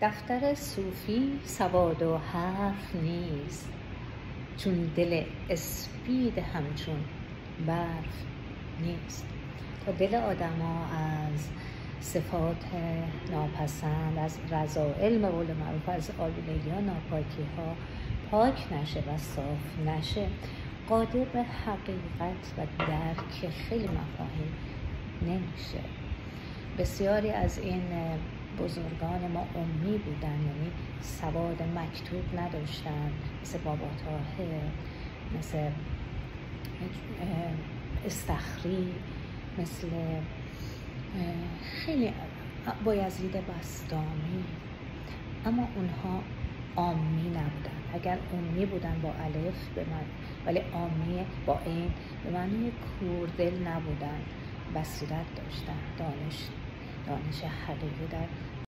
دفتر صوفی سواد و حرف نیست، چون دل اسپید همچون برف نیست. تا دل آدما از صفات ناپسند، از رذائل به قول معروف، از آلودگی ها، ناپاکی ها پاک نشه و صاف نشه، قادر به حقیقت و درک خیلی مفاهیم نمیشه. بسیاری از این بزرگان ما امی بودن، یعنی سواد مکتوب نداشتن، مثل بابا طاهر، مثل استخری، مثل خیلی بایزید بسطامی، اما اونها عامی نبودن. اگر عامی بودن با الف ولی عامی با این به معنی کوردل نبودن، بصیرت داشتن، دانش حقیقی در